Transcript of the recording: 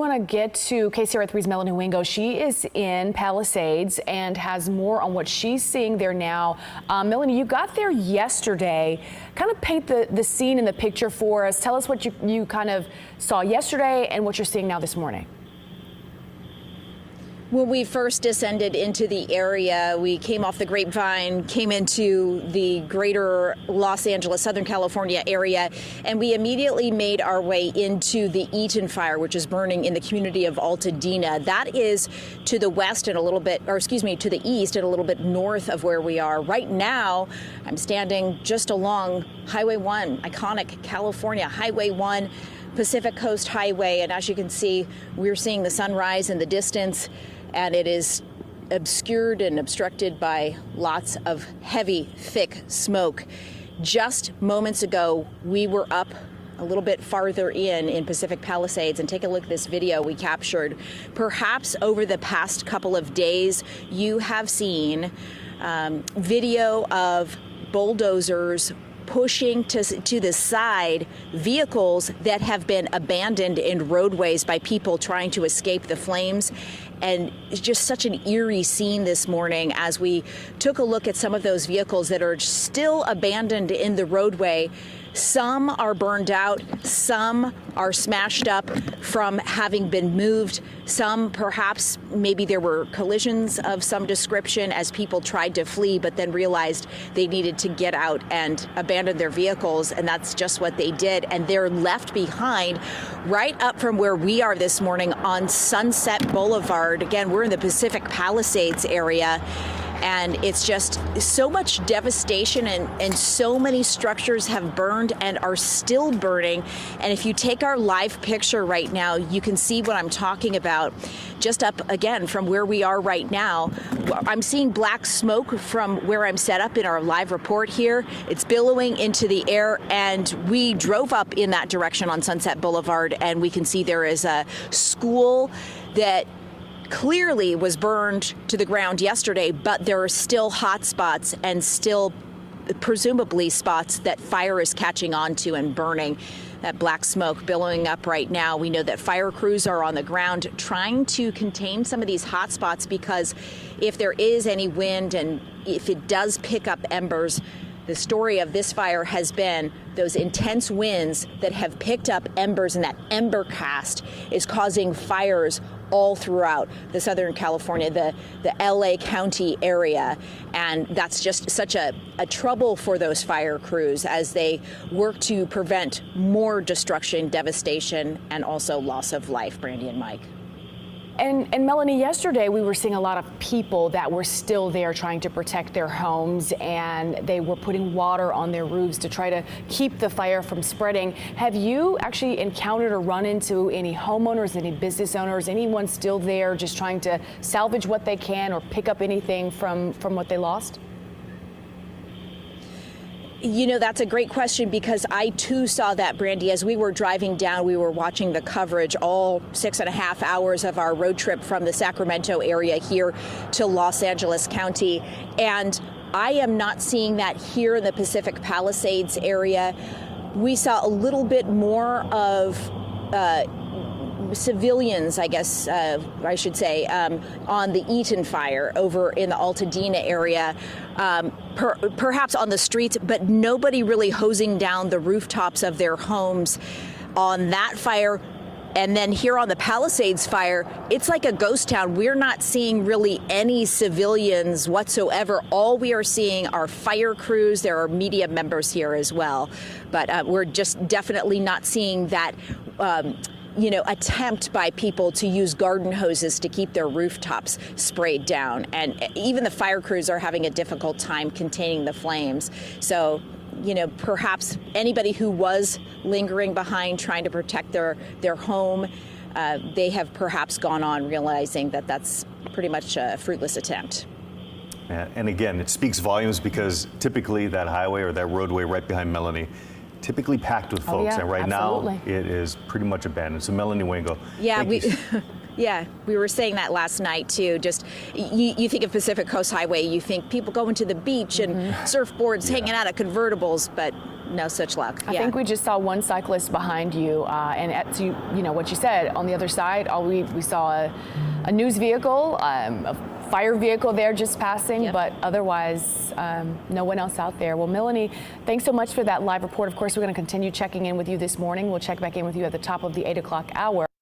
want to get to KCRA3's Melanie Wingo. She is in Palisades and has more on what she's seeing there now. Melanie, you got there yesterday. Kind of paint the scene and the picture for us. Tell us what you kind of saw yesterday and what you're seeing now this morning. When we first descended into the area, we came off the Grapevine, came into the greater Los Angeles, Southern California area, and we immediately made our way into the Eaton fire, which is burning in the community of Altadena. That is to the west and a little bit, or excuse me, to the east and a little bit north of where we are. Right now, I'm standing just along Highway 1, iconic California Highway 1, Pacific Coast Highway, and as you can see, we're seeing the sunrise in the distance, and it is obscured and obstructed by lots of heavy, thick smoke. Just moments ago, we were up a little bit farther in Pacific Palisades, and take a look at this video we captured. Perhaps over the past couple of days, you have seen video of bulldozers pushing to the side vehicles that have been abandoned in roadways by people trying to escape the flames. And it's just such an eerie scene this morning as we took a look at some of those vehicles that are still abandoned in the roadway. Some are burned out, some are smashed up from having been moved. Some perhaps maybe there were collisions of some description as people tried to flee but then realized they needed to get out and abandon their vehicles, and that's just what they did. And they're left behind right up from where we are this morning on Sunset Boulevard. Again, we're in the Pacific Palisades area. And it's just so much devastation, and so many structures have burned and are still burning. And if you take our live picture right now, you can see what I'm talking about. Just up again from where we are right now, I'm seeing black smoke from where I'm set up in our live report here. It's billowing into the air, and we drove up in that direction on Sunset Boulevard, and we can see there is a school that clearly was burned to the ground yesterday, but there are still hot spots and still presumably spots that fire is catching on to and burning. That black smoke billowing up right now. We know that fire crews are on the ground trying to contain some of these hot spots, because if there is any wind and if it does pick up embers, the story of this fire has been those intense winds that have picked up embers, and that ember cast is causing fires all throughout the Southern California, the LA County area. And that's just such a trouble for those fire crews as they work to prevent more destruction, devastation, and also loss of life. Brandy and Mike. And Melanie, yesterday we were seeing a lot of people that were still there trying to protect their homes, and they were putting water on their roofs to try to keep the fire from spreading. Have you actually encountered or run into any homeowners, any business owners, anyone still there just trying to salvage what they can or pick up anything from what they lost? You know, that's a great question, because I too saw that, Brandy. As we were driving down, we were watching the coverage all 6.5 hours of our road trip from the Sacramento area here to Los Angeles County. And I am not seeing that here in the Pacific Palisades area. We saw a little bit more of civilians, I guess I should say, on the Eaton fire over in the Altadena area, perhaps on the streets, but nobody really hosing down the rooftops of their homes on that fire. And then here on the Palisades fire, it's like a ghost town. We're not seeing really any civilians whatsoever. All we are seeing are fire crews. There are media members here as well. But we're just definitely not seeing that attempt by people to use garden hoses to keep their rooftops sprayed down. And even the fire crews are having a difficult time containing the flames. So, perhaps anybody who was lingering behind trying to protect their home, they have perhaps gone on realizing that that's pretty much a fruitless attempt. Yeah, and again, it speaks volumes, because typically that highway or that roadway right behind Melanie, typically packed with folks, and right absolutely. now it is pretty much abandoned. So Melanie Wingo, yeah, we were saying that last night too. Just you think of Pacific Coast Highway, you think people going to the beach and surfboards hanging out of convertibles, but no such luck. I think we just saw one cyclist behind you, and as you know what you said, on the other side, we saw a news vehicle, a fire vehicle there just passing, Yep. but otherwise, no one else out there. Well, Melanie, thanks so much for that live report. Of course, we're going to continue checking in with you this morning. We'll check back in with you at the top of the 8 o'clock hour.